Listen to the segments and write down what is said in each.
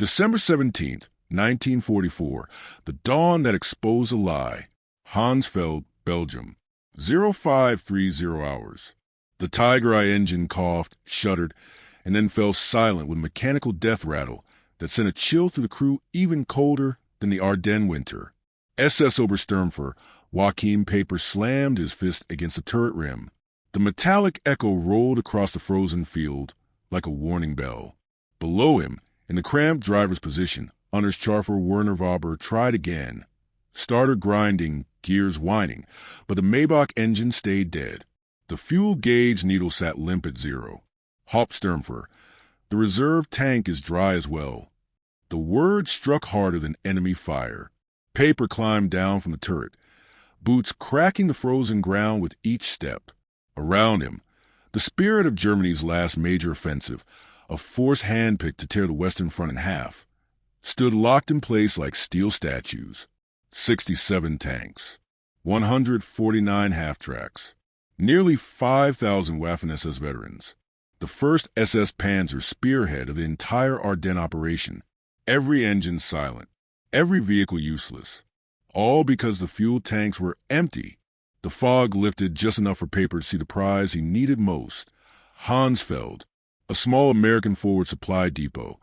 December 17th, 1944, the dawn that exposed a lie. Hansfeld, Belgium. 0530 hours. The Tiger Eye engine coughed, shuddered, and then fell silent with a mechanical death rattle that sent a chill through the crew even colder than the Ardennes winter. SS Obersturmführer Joachim Peiper slammed his fist against the turret rim. The metallic echo rolled across the frozen field like a warning bell. Below him, in the cramped driver's position, Unterscharfer Werner Waber tried again. Starter grinding, gears whining, but the Maybach engine stayed dead. The fuel gauge needle sat limp at zero. Hauptsturmführer, the reserve tank is dry as well. The word struck harder than enemy fire. Peiper climbed down from the turret, boots cracking the frozen ground with each step. Around him, the spirit of Germany's last major offensive, a force handpicked to tear the Western Front in half, stood locked in place like steel statues. 67 tanks, 149 half-tracks, nearly 5,000 Waffen-SS veterans, the first SS Panzer spearhead of the entire Ardennes operation, every engine silent, every vehicle useless, all because the fuel tanks were empty. The fog lifted just enough for Peiper to see the prize he needed most. Hansfeld, a small American forward supply depot,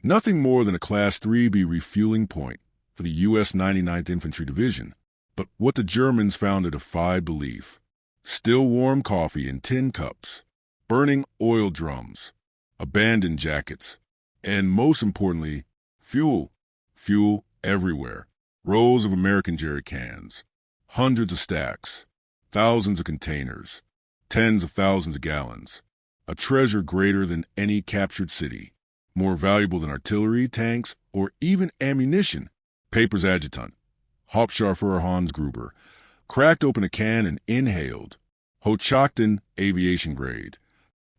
nothing more than a Class 3B refueling point for the U.S. 99th Infantry Division, but what the Germans found to defy belief. Still warm coffee in tin cups, burning oil drums, abandoned jackets, and most importantly, fuel. Fuel everywhere. Rows of American jerry cans, hundreds of stacks, thousands of containers, tens of thousands of gallons. A treasure greater than any captured city, more valuable than artillery, tanks, or even ammunition. Peiper's adjutant, Hauptscharführer Hans Gruber, cracked open a can and inhaled. Hochachten aviation grade.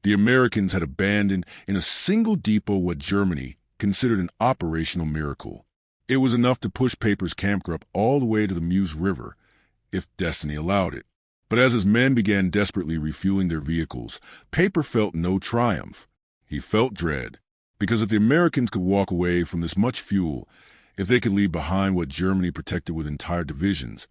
The Americans had abandoned in a single depot what Germany considered an operational miracle. It was enough to push Peiper's Kampfgruppe all the way to the Meuse River, if destiny allowed it. But as his men began desperately refueling their vehicles, Peiper felt no triumph. He felt dread, because if the Americans could walk away from this much fuel, if they could leave behind what Germany protected with entire divisions,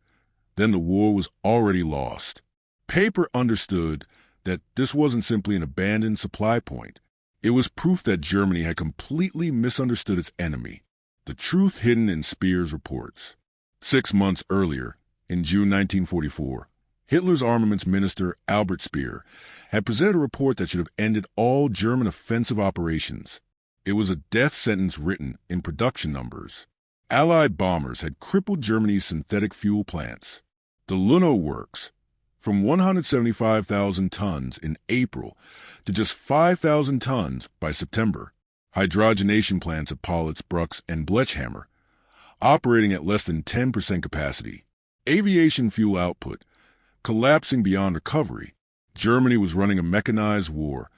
then the war was already lost. Peiper understood that this wasn't simply an abandoned supply point. It was proof that Germany had completely misunderstood its enemy, the truth hidden in Speer's reports. 6 months earlier, in June 1944, Hitler's armaments minister Albert Speer had presented a report that should have ended all German offensive operations. It was a death sentence written in production numbers. Allied bombers had crippled Germany's synthetic fuel plants. The Luno works, from 175,000 tons in April to just 5,000 tons by September. Hydrogenation plants at Pollitz, Brucks, and Blechhammer, operating at less than 10% capacity. Aviation fuel output collapsing beyond recovery. Germany was running a mechanized war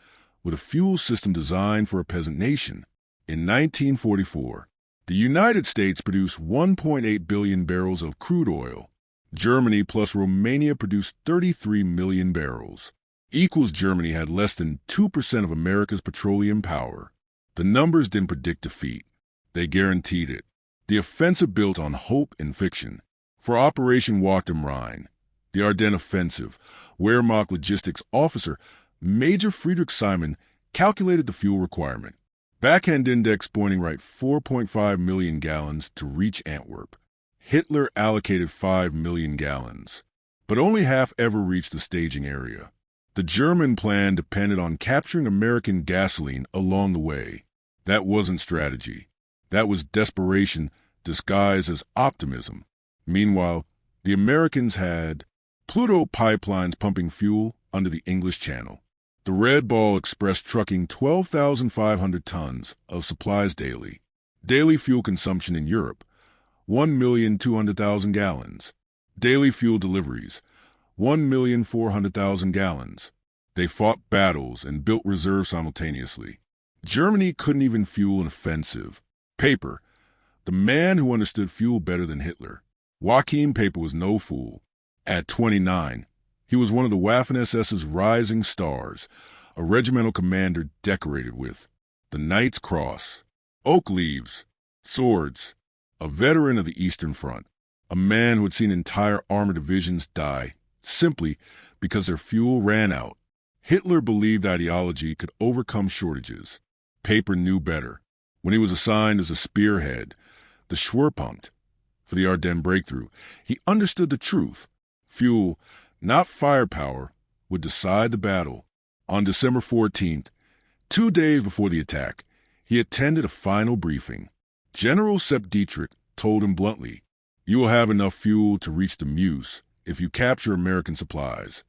with a fuel system designed for a peasant nation. In 1944, the United States produced 1.8 billion barrels of crude oil. Germany plus Romania produced 33 million barrels. Equals Germany had less than 2% of America's petroleum power. The numbers didn't predict defeat. They guaranteed it. The offensive built on hope and fiction. For Operation Walk am Rhein, the Ardennes Offensive, Wehrmacht logistics officer Major Friedrich Simon calculated the fuel requirement. Backhand index pointing right 4.5 million gallons to reach Antwerp. Hitler allocated 5 million gallons, but only half ever reached the staging area. The German plan depended on capturing American gasoline along the way. That wasn't strategy. That was desperation disguised as optimism. Meanwhile, the Americans had Pluto pipelines pumping fuel under the English Channel. The Red Ball Express trucking 12,500 tons of supplies daily. Daily fuel consumption in Europe, 1,200,000 gallons. Daily fuel deliveries, 1,400,000 gallons. They fought battles and built reserves simultaneously. Germany couldn't even fuel an offensive. Peiper, the man who understood fuel better than Hitler. Joachim Peiper was no fool. At 29, he was one of the Waffen-SS's rising stars, a regimental commander decorated with the Knight's Cross. Oak leaves, swords, a veteran of the Eastern Front, a man who had seen entire armored divisions die simply because their fuel ran out. Hitler believed ideology could overcome shortages. Peiper knew better. When he was assigned as a spearhead, the Schwerpunkt, for the Ardennes breakthrough, he understood the truth. Fuel, not firepower, would decide the battle. On December 14th, 2 days before the attack, he attended a final briefing. General Sepp Dietrich told him bluntly, "You will have enough fuel to reach the Meuse if you capture American supplies."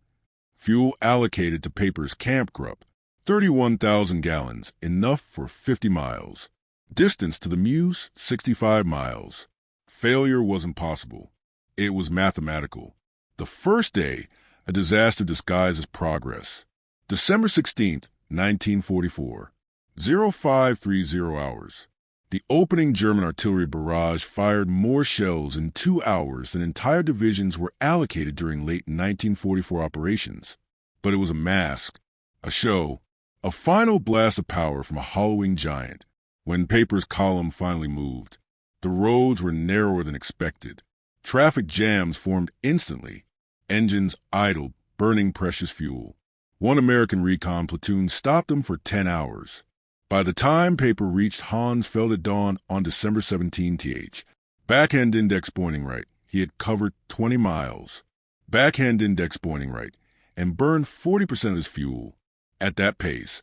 Fuel allocated to Peiper's Kampfgruppe, 31,000 gallons, enough for 50 miles. Distance to the Meuse, 65 miles. Failure wasn't possible. It was mathematical. The first day, a disaster disguised as progress. December 16th, 1944. 0530 hours. The opening German artillery barrage fired more shells in 2 hours than entire divisions were allocated during late 1944 operations. But it was a mask, a show, a final blast of power from a hollowing giant. When Peiper's column finally moved, the roads were narrower than expected. Traffic jams formed instantly. Engines idled, burning precious fuel. One American recon platoon stopped them for 10 hours. By the time Peiper reached Hansfeld at dawn on December 17th, backhand index pointing right, he had covered 20 miles. Backhand index pointing right, and burned 40% of his fuel. At that pace,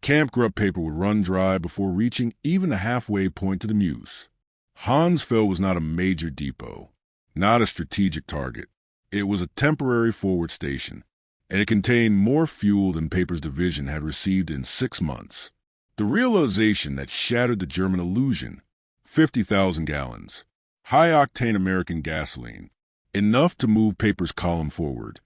Kampfgruppe Peiper would run dry before reaching even the halfway point to the Meuse. Hansfeld was not a major depot, not a strategic target. It was a temporary forward station, and it contained more fuel than Peiper's division had received in 6 months. The realization that shattered the German illusion: 50,000 gallons, high-octane American gasoline, enough to move Peiper's column forward,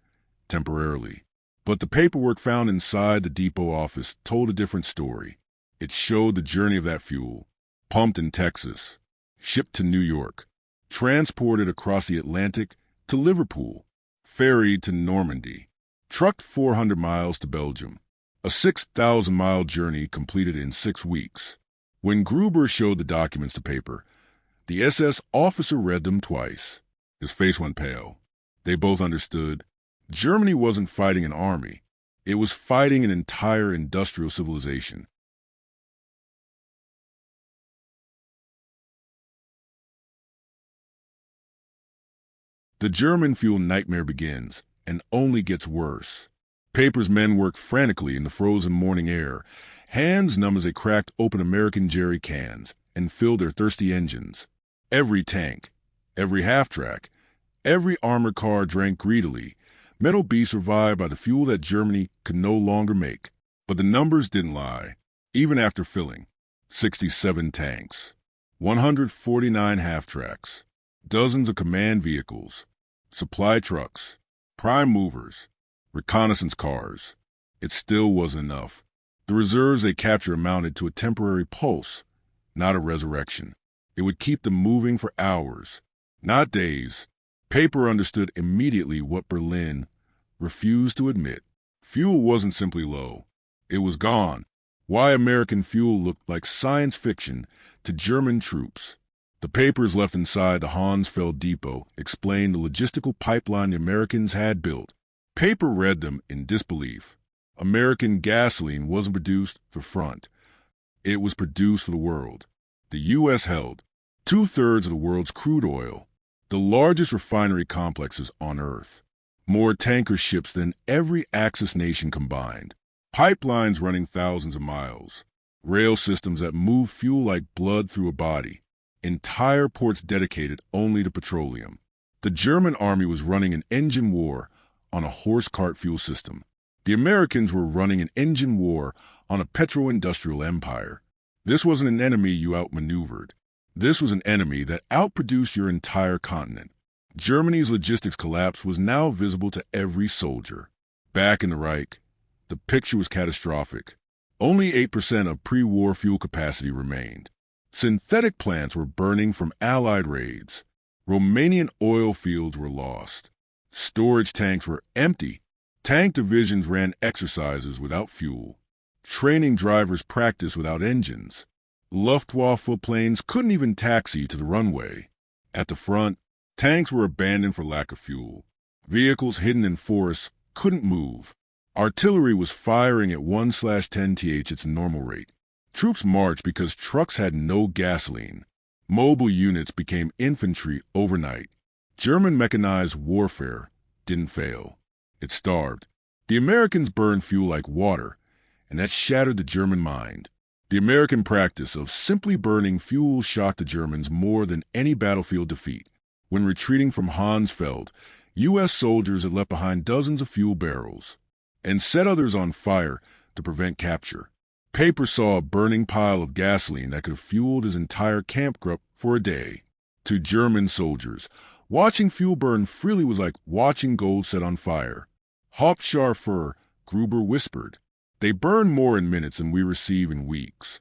temporarily. But the paperwork found inside the depot office told a different story. It showed the journey of that fuel, pumped in Texas, shipped to New York, transported across the Atlantic to Liverpool, ferried to Normandy, trucked 400 miles to Belgium. A 6,000-mile journey completed in 6 weeks. When Gruber showed the documents to Peiper, the SS officer read them twice. His face went pale. They both understood. Germany wasn't fighting an army. It was fighting an entire industrial civilization. The German fuel nightmare begins, and only gets worse. Peiper's men worked frantically in the frozen morning air, hands numb as they cracked open American jerry cans and filled their thirsty engines. Every tank, every half-track, every armored car drank greedily. Metal B survived by the fuel that Germany could no longer make. But the numbers didn't lie. Even after filling, 67 tanks, 149 half-tracks, dozens of command vehicles, supply trucks, prime movers, reconnaissance cars. It still wasn't enough. The reserves they captured amounted to a temporary pulse, not a resurrection. It would keep them moving for hours, not days. Peiper understood immediately what Berlin refused to admit. Fuel wasn't simply low. It was gone. Why American fuel looked like science fiction to German troops. The papers left inside the Hansfeld depot explained the logistical pipeline the Americans had built. Peiper read them in disbelief. American gasoline wasn't produced for front. It was produced for the world. The U.S. held 2/3 of the world's crude oil, the largest refinery complexes on Earth, more tanker ships than every Axis nation combined, pipelines running thousands of miles, rail systems that move fuel like blood through a body, entire ports dedicated only to petroleum. The German army was running an engine war on a horse cart fuel system. The Americans were running an engine war on a petro-industrial empire. This wasn't an enemy you outmaneuvered. This was an enemy that outproduced your entire continent. Germany's logistics collapse was now visible to every soldier. Back in the Reich, the picture was catastrophic. Only 8% of pre-war fuel capacity remained. Synthetic plants were burning from Allied raids. Romanian oil fields were lost. Storage tanks were empty. Tank divisions ran exercises without fuel. Training drivers practiced without engines. Luftwaffe planes couldn't even taxi to the runway. At the front, tanks were abandoned for lack of fuel. Vehicles hidden in forests couldn't move. Artillery was firing at 1/10 th its normal rate. Troops marched because trucks had no gasoline. Mobile units became infantry overnight. German mechanized warfare didn't fail. It starved. The Americans burned fuel like water, and that shattered the German mind. The American practice of simply burning fuel shocked the Germans more than any battlefield defeat. When retreating from Hansfeld, U.S. soldiers had left behind dozens of fuel barrels and set others on fire to prevent capture. Peiper saw a burning pile of gasoline that could have fueled his entire Kampfgruppe for a day. To German soldiers, watching fuel burn freely was like watching gold set on fire. Hauptscharführer Gruber whispered, "They burn more in minutes than we receive in weeks."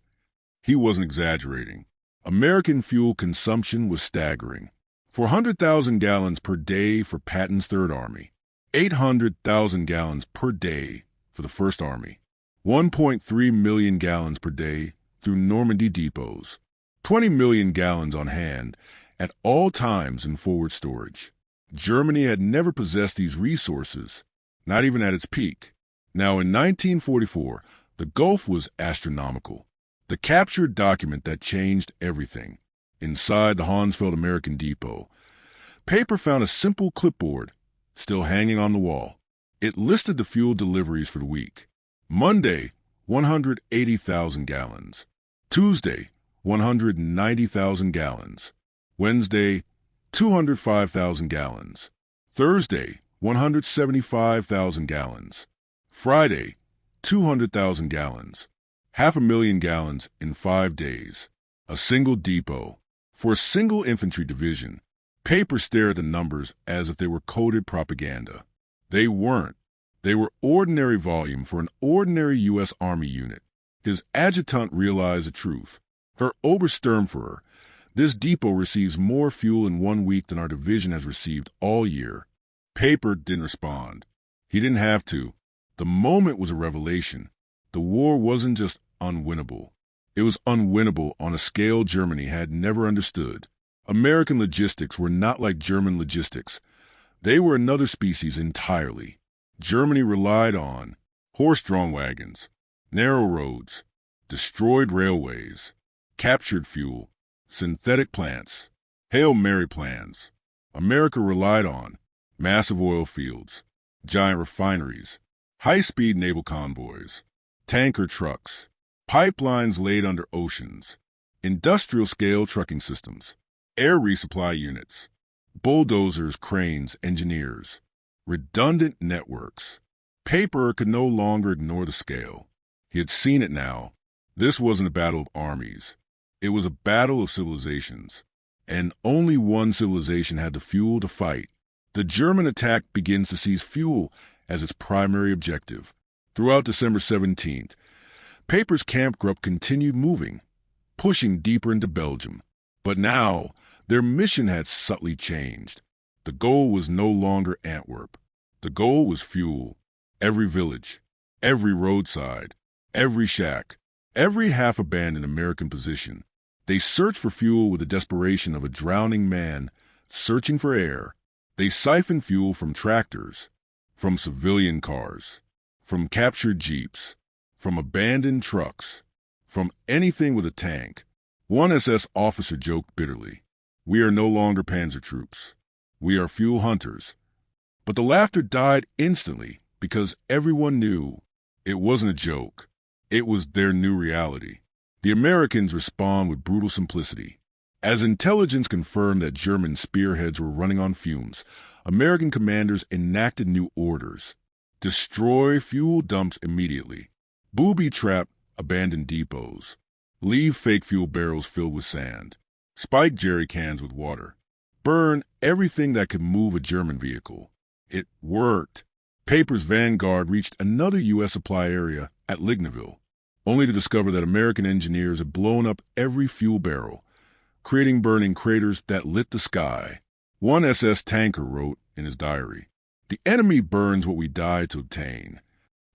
He wasn't exaggerating. American fuel consumption was staggering. 400,000 gallons per day for Patton's Third Army. 800,000 gallons per day for the First Army. 1.3 million gallons per day through Normandy depots. 20 million gallons on hand at all times in forward storage. Germany had never possessed these resources, not even at its peak. Now, in 1944, the gulf was astronomical. The captured document that changed everything. Inside the Hansfeld American Depot, Peiper found a simple clipboard still hanging on the wall. It listed the fuel deliveries for the week. Monday, 180,000 gallons. Tuesday, 190,000 gallons. Wednesday, 205,000 gallons. Thursday, 175,000 gallons. Friday, 200,000 gallons. 500,000 gallons in 5 days. A single depot. For a single infantry division. Peiper stared at the numbers as if they were coded propaganda. They weren't. They were ordinary volume for an ordinary U.S. Army unit. His adjutant realized the truth. Her Obersturmführer, this depot receives more fuel in 1 week than our division has received all year. Peiper didn't respond. He didn't have to. The moment was a revelation. The war wasn't just unwinnable. It was unwinnable on a scale Germany had never understood. American logistics were not like German logistics. They were another species entirely. Germany relied on horse-drawn wagons, narrow roads, destroyed railways, captured fuel, synthetic plants, Hail Mary plans. America relied on massive oil fields, giant refineries, high-speed naval convoys, tanker trucks, pipelines laid under oceans, industrial-scale trucking systems, air resupply units, bulldozers, cranes, engineers, redundant networks. Peiper could no longer ignore the scale. He had seen it now. This wasn't a battle of armies. It was a battle of civilizations. And only one civilization had the fuel to fight. The German attack begins to seize fuel as its primary objective. Throughout December 17th, Peiper's Kampfgruppe continued moving, pushing deeper into Belgium. But now, their mission had subtly changed. The goal was no longer Antwerp. The goal was fuel. Every village, every roadside, every shack, every half-abandoned American position. They searched for fuel with the desperation of a drowning man searching for air. They siphoned fuel from tractors, from civilian cars, from captured jeeps, from abandoned trucks, from anything with a tank. One SS officer joked bitterly, "We are no longer panzer troops. We are fuel hunters." But the laughter died instantly because everyone knew it wasn't a joke. It was their new reality. The Americans respond with brutal simplicity. As intelligence confirmed that German spearheads were running on fumes, American commanders enacted new orders. Destroy fuel dumps immediately. Booby-trap abandoned depots. Leave fake fuel barrels filled with sand. Spike jerry cans with water. Burn everything that could move a German vehicle. It worked. Peiper's vanguard reached another U.S. supply area at Lignaville, only to discover that American engineers had blown up every fuel barrel, creating burning craters that lit the sky. One SS tanker wrote in his diary, "The enemy burns what we die to obtain."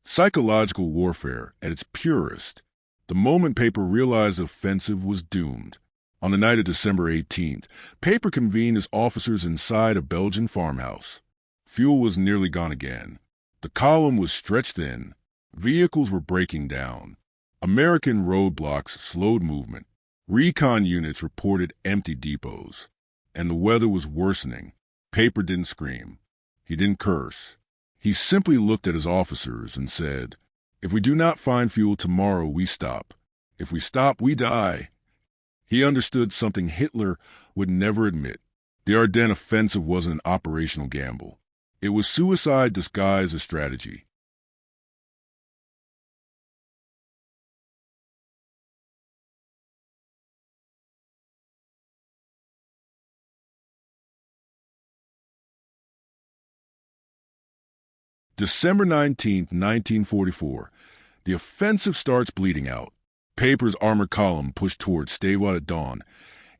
Psychological warfare at its purest. The moment Peiper realized the offensive was doomed. On the night of December 18th, Peiper convened his officers inside a Belgian farmhouse. Fuel was nearly gone again. The column was stretched thin. Vehicles were breaking down. American roadblocks slowed movement. Recon units reported empty depots. And the weather was worsening. Peiper didn't scream. He didn't curse. He simply looked at his officers and said, "If we do not find fuel tomorrow, we stop. If we stop, we die." He understood something Hitler would never admit. The Ardennes Offensive wasn't an operational gamble. It was suicide disguised as strategy. December 19, 1944. The offensive starts bleeding out. Peiper's armored column pushed toward Stavelot at dawn,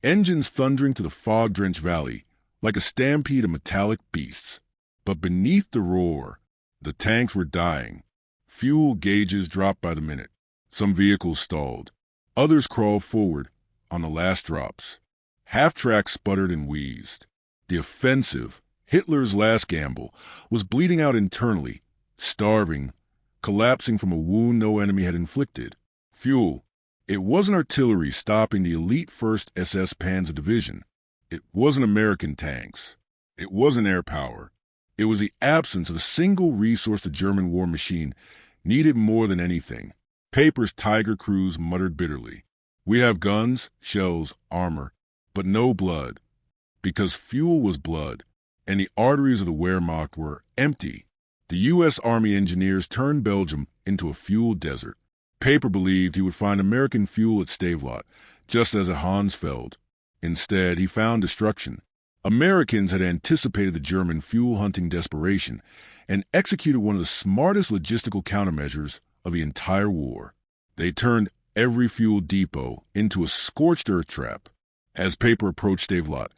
engines thundering to the fog-drenched valley like a stampede of metallic beasts. But beneath the roar, the tanks were dying. Fuel gauges dropped by the minute. Some vehicles stalled. Others crawled forward on the last drops. Half-tracks sputtered and wheezed. The offensive, Hitler's last gamble, was bleeding out internally, starving, collapsing from a wound no enemy had inflicted. Fuel. It wasn't artillery stopping the elite 1st SS Panzer Division. It wasn't American tanks. It wasn't air power. It was the absence of the single resource the German war machine needed more than anything. Peiper's Tiger crews muttered bitterly. "We have guns, shells, armor, but no blood." Because fuel was blood, and the arteries of the Wehrmacht were empty. The U.S. Army engineers turned Belgium into a fuel desert. Peiper believed he would find American fuel at Stavelot, just as at Hansfeld. Instead, he found destruction. Americans had anticipated the German fuel-hunting desperation and executed one of the smartest logistical countermeasures of the entire war. They turned every fuel depot into a scorched earth trap. As Peiper approached Stavelot,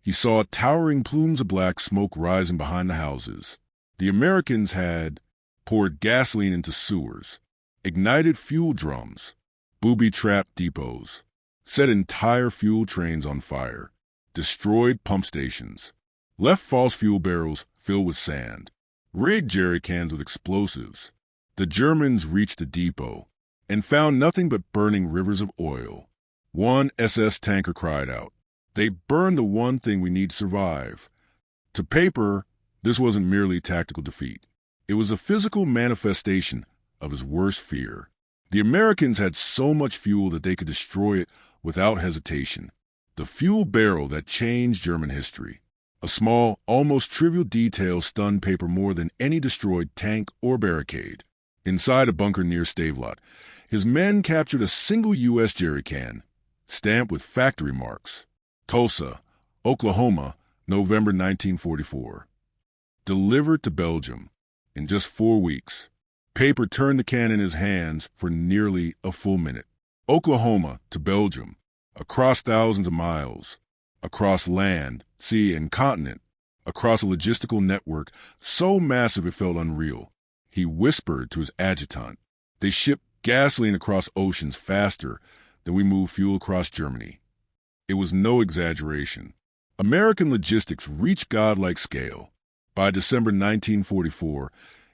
he saw towering plumes of black smoke rising behind the houses. The Americans had poured gasoline into sewers, ignited fuel drums, booby-trapped depots, set entire fuel trains on fire, destroyed pump stations, left false fuel barrels filled with sand, rigged jerry cans with explosives. The Germans reached the depot and found nothing but burning rivers of oil. One SS tanker cried out, "They burned the one thing we need to survive." To Peiper, this wasn't merely tactical defeat. It was a physical manifestation of his worst fear. The Americans had so much fuel that they could destroy it without hesitation. The fuel barrel that changed German history. A small, almost trivial detail stunned Peiper more than any destroyed tank or barricade. Inside a bunker near Stavelot, his men captured a single U.S. jerry can, stamped with factory marks. Tulsa, Oklahoma, November 1944. Delivered to Belgium. In just 4 weeks, Peiper turned the can in his hands for nearly a full minute. Oklahoma to Belgium, across thousands of miles, across land, sea, and continent, across a logistical network so massive it felt unreal. He whispered to his adjutant, "They ship gasoline across oceans faster than we move fuel across Germany." It was no exaggeration. American logistics reached godlike scale. By December 1944,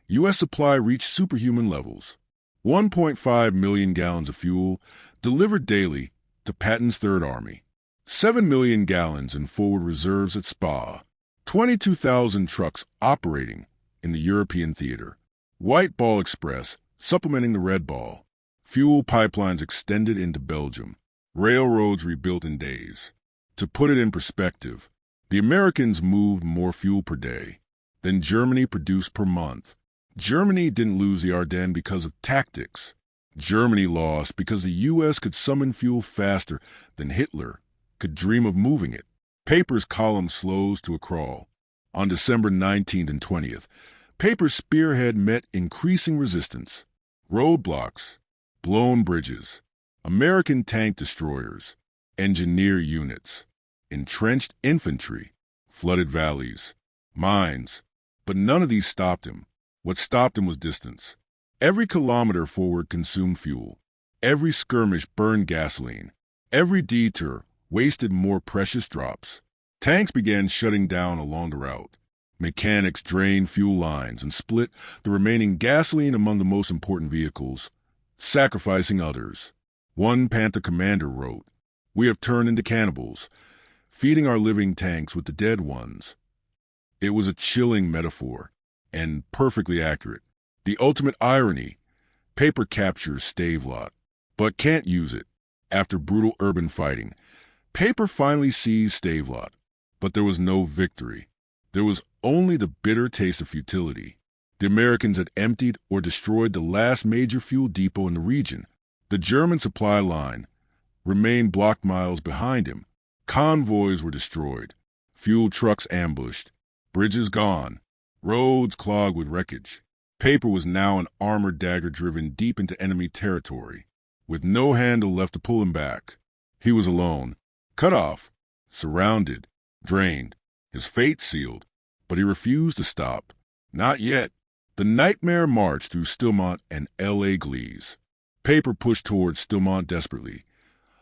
U.S. supply reached superhuman levels. 1.5 million gallons of fuel delivered daily to Patton's Third Army. 7 million gallons in forward reserves at Spa. 22,000 trucks operating in the European theater. White Ball Express supplementing the Red Ball. Fuel pipelines extended into Belgium. Railroads rebuilt in days. To put it in perspective, the Americans moved more fuel per day than Germany produced per month. Germany didn't lose the Ardennes because of tactics. Germany lost because the U.S. could summon fuel faster than Hitler could dream of moving it. Peiper's column slows to a crawl. On December 19th and 20th, Peiper's spearhead met increasing resistance. Roadblocks, blown bridges, American tank destroyers, engineer units, entrenched infantry, flooded valleys, mines. But none of these stopped him. What stopped him was distance. Every kilometer forward consumed fuel. Every skirmish burned gasoline. Every detour wasted more precious drops. Tanks began shutting down along the route. Mechanics drained fuel lines and split the remaining gasoline among the most important vehicles, sacrificing others. One Panther commander wrote, "We have turned into cannibals, feeding our living tanks with the dead ones." It was a chilling metaphor, and perfectly accurate. The ultimate irony: Peiper captures Stavelot, but can't use it. After brutal urban fighting, Peiper finally seized Stavelot, but there was no victory. There was only the bitter taste of futility. The Americans had emptied or destroyed the last major fuel depot in the region. The German supply line remained block miles behind him. Convoys were destroyed, fuel trucks ambushed, bridges gone, roads clogged with wreckage. Peiper was now an armored dagger driven deep into enemy territory, with no handle left to pull him back. He was alone, cut off, surrounded, drained, his fate sealed, but he refused to stop. Not yet. The nightmare marched through Stillmont and L.A. Gleize. Peiper pushed towards Stillmont desperately,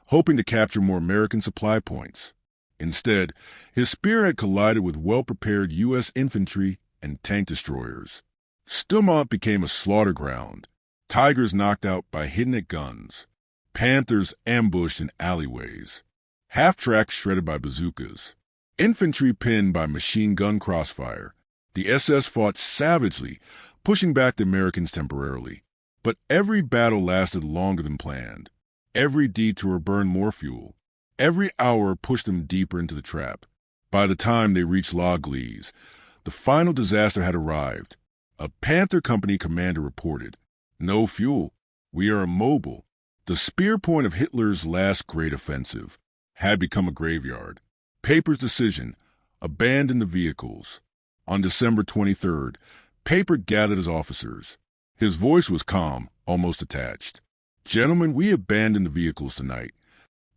hoping to capture more American supply points. Instead, his spearhead collided with well-prepared U.S. infantry and tank destroyers. Stillmont became a slaughter ground. Tigers knocked out by hidden guns. Panthers ambushed in alleyways. Half-tracks shredded by bazookas. Infantry pinned by machine gun crossfire. The SS fought savagely, pushing back the Americans temporarily. But every battle lasted longer than planned. Every detour burned more fuel. Every hour pushed them deeper into the trap. By the time they reached La Gleize, the final disaster had arrived. A Panther Company commander reported, "No fuel. We are immobile." The spear point of Hitler's last great offensive had become a graveyard. Peiper's decision: abandon the vehicles. On December 23rd, Peiper gathered his officers. His voice was calm, almost detached. "Gentlemen, we abandon the vehicles tonight."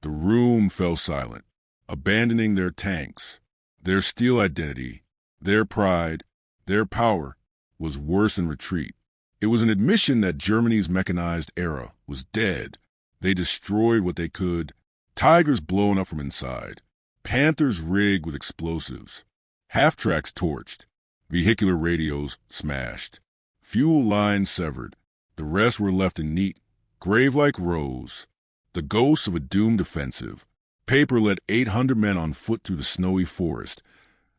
The room fell silent, abandoning their tanks. Their steel identity, their pride, their power was worse than retreat. It was an admission that Germany's mechanized era was dead. They destroyed what they could. Tigers blown up from inside. Panthers rigged with explosives. Half-tracks torched. Vehicular radios smashed. Fuel lines severed. The rest were left in neat, grave-like rows. The ghosts of a doomed offensive. Peiper led 800 men on foot through the snowy forest,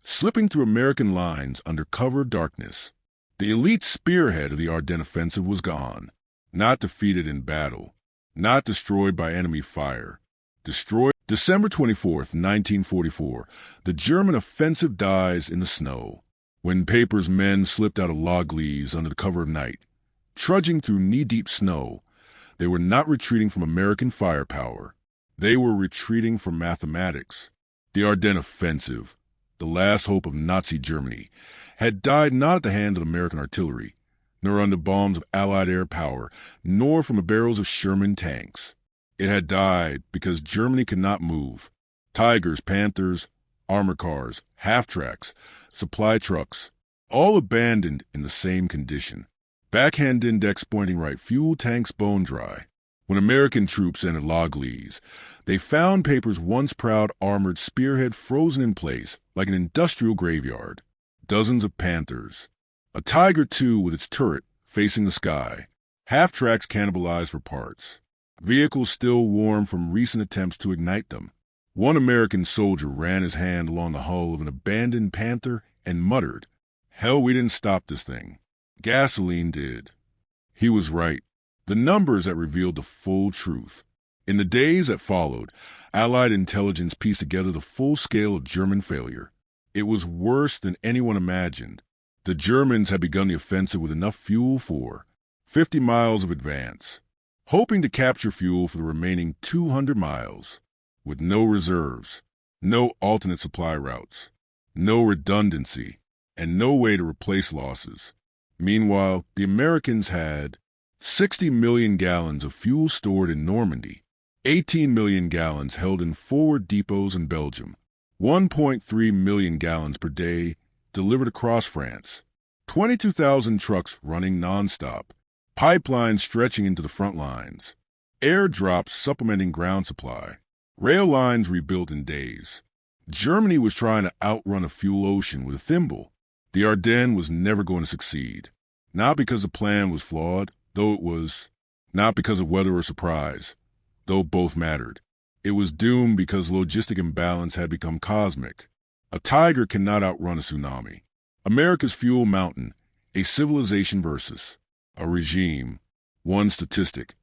slipping through American lines under cover of darkness. The elite spearhead of the Ardennes Offensive was gone. Not defeated in battle. Not destroyed by enemy fire. Destroyed. December 24th, 1944, the German offensive dies in the snow. When Peiper's men slipped out of La Gleize under the cover of night, trudging through knee-deep snow, they were not retreating from American firepower. They were retreating from mathematics. The Ardennes Offensive, the last hope of Nazi Germany, had died not at the hands of American artillery, nor under bombs of Allied air power, nor from the barrels of Sherman tanks. It had died because Germany could not move. Tigers, Panthers, armor cars, half-tracks, supply trucks, all abandoned in the same condition. Backhand index pointing right, fuel tanks bone dry. When American troops entered La Gleize, they found Peiper's once proud armored spearhead frozen in place like an industrial graveyard. Dozens of Panthers. A Tiger II with its turret facing the sky. Half-tracks cannibalized for parts. Vehicles still warm from recent attempts to ignite them. One American soldier ran his hand along the hull of an abandoned Panther and muttered, "Hell, we didn't stop this thing. Gasoline did." He was right. The numbers that revealed the full truth. In the days that followed, Allied intelligence pieced together the full scale of German failure. It was worse than anyone imagined. The Germans had begun the offensive with enough fuel for 50 miles of advance, hoping to capture fuel for the remaining 200 miles, with no reserves, no alternate supply routes, no redundancy, and no way to replace losses. Meanwhile, the Americans had 60 million gallons of fuel stored in Normandy, 18 million gallons held in forward depots in Belgium, 1.3 million gallons per day delivered across France, 22,000 trucks running nonstop, pipelines stretching into the front lines. airdrops supplementing ground supply, rail lines rebuilt in days. Germany was trying to outrun a fuel ocean with a thimble. The Ardennes was never going to succeed. Not because the plan was flawed, though it was. Not because of weather or surprise, though both mattered. It was doomed because logistic imbalance had become cosmic. A tiger cannot outrun a tsunami. America's fuel mountain, a civilization versus a regime. One statistic,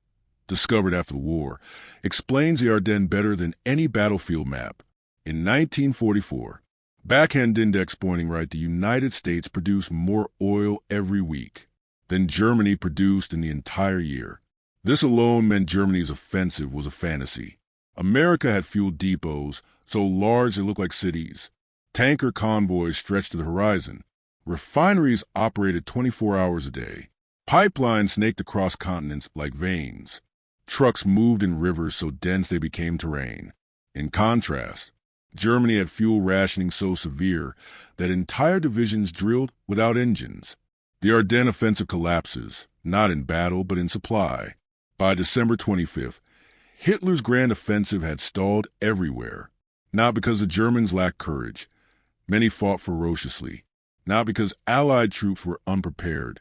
discovered after the war, explains the Ardennes better than any battlefield map. In 1944, backhand index pointing right, the United States produced more oil every week than Germany produced in the entire year. This alone meant Germany's offensive was a fantasy. America had fuel depots so large they looked like cities. Tanker convoys stretched to the horizon. Refineries operated 24 hours a day. Pipelines snaked across continents like veins. Trucks moved in rivers so dense they became terrain. In contrast, Germany had fuel rationing so severe that entire divisions drilled without engines. The Ardennes offensive collapses, not in battle but in supply. By December 25th, Hitler's grand offensive had stalled everywhere. Not because the Germans lacked courage. Many fought ferociously. Not because Allied troops were unprepared.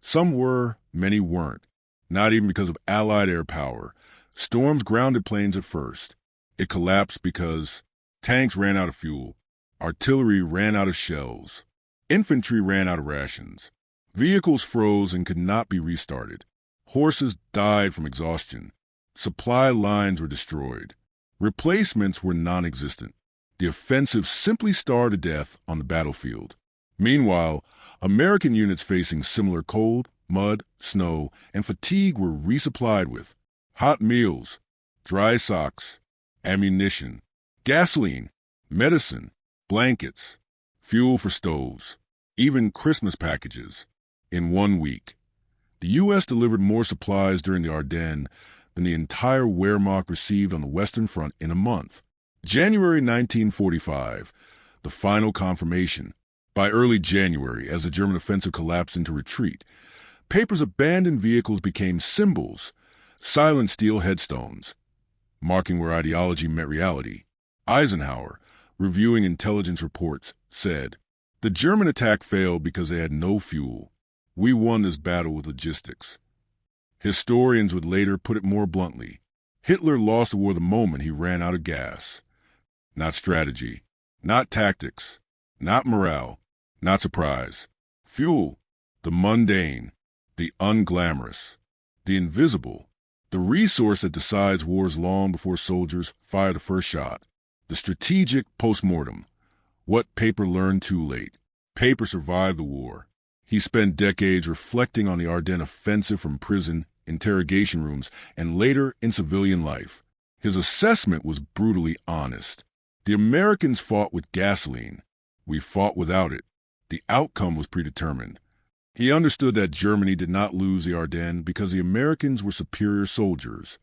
Some were, many weren't. Not even because of Allied air power. Storms grounded planes at first. It collapsed because tanks ran out of fuel. Artillery ran out of shells. Infantry ran out of rations. Vehicles froze and could not be restarted. Horses died from exhaustion. Supply lines were destroyed. Replacements were non-existent. The offensive simply starved to death on the battlefield. Meanwhile, American units facing similar cold, mud, snow, and fatigue were resupplied with hot meals, dry socks, ammunition, gasoline, medicine, blankets, fuel for stoves, even Christmas packages. In 1 week, the U.S. delivered more supplies during the Ardennes than the entire Wehrmacht received on the Western Front in a month. January 1945, the final confirmation. By early January, as the German offensive collapsed into retreat, Peiper's abandoned vehicles became symbols, silent steel headstones, marking where ideology met reality. Eisenhower, reviewing intelligence reports, said, "The German attack failed because they had no fuel. We won this battle with logistics." Historians would later put it more bluntly. Hitler lost the war the moment he ran out of gas. Not strategy, not tactics, not morale, not surprise. Fuel, the mundane, the unglamorous, the invisible, the resource that decides wars long before soldiers fire the first shot. The strategic postmortem, what Peiper learned too late. Peiper survived the war. He spent decades reflecting on the Ardennes offensive from prison, interrogation rooms, and later in civilian life. His assessment was brutally honest. The Americans fought with gasoline. We fought without it. The outcome was predetermined. He understood that Germany did not lose the Ardennes because the Americans were superior soldiers,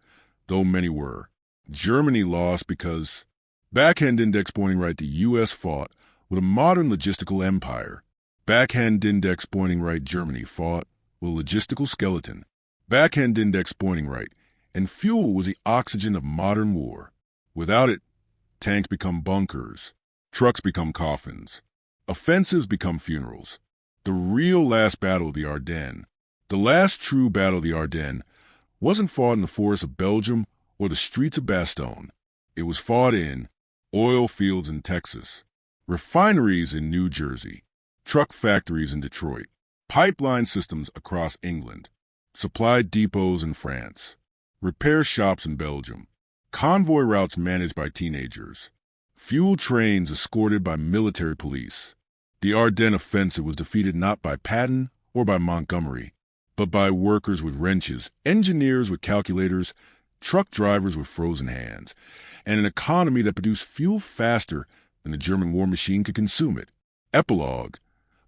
though many were. Germany lost because, backhand index pointing right, the U.S. fought with a modern logistical empire. Backhand index pointing right, Germany fought with a logistical skeleton. Backhand index pointing right, and fuel was the oxygen of modern war. Without it, tanks become bunkers, trucks become coffins, offensives become funerals. The real last battle of the Ardennes, the last true battle of the Ardennes, wasn't fought in the forests of Belgium or the streets of Bastogne. It was fought in oil fields in Texas, refineries in New Jersey, truck factories in Detroit, pipeline systems across England, supply depots in France, repair shops in Belgium, convoy routes managed by teenagers, fuel trains escorted by military police. The Ardennes offensive was defeated not by Patton or by Montgomery, but by workers with wrenches, engineers with calculators, truck drivers with frozen hands, and an economy that produced fuel faster than the German war machine could consume it. Epilogue,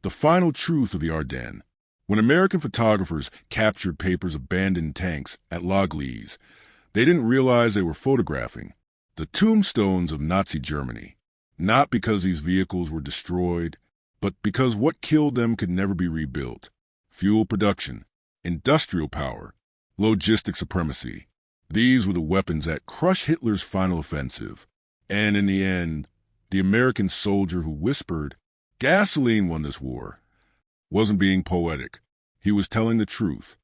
the final truth of the Ardennes. When American photographers captured Peiper's abandoned tanks at Gleize, they didn't realize they were photographing the tombstones of Nazi Germany, not because these vehicles were destroyed, but because what killed them could never be rebuilt. Fuel production, industrial power, logistic supremacy. These were the weapons that crushed Hitler's final offensive. And in the end, the American soldier who whispered, "Gasoline won this war," wasn't being poetic. He was telling the truth.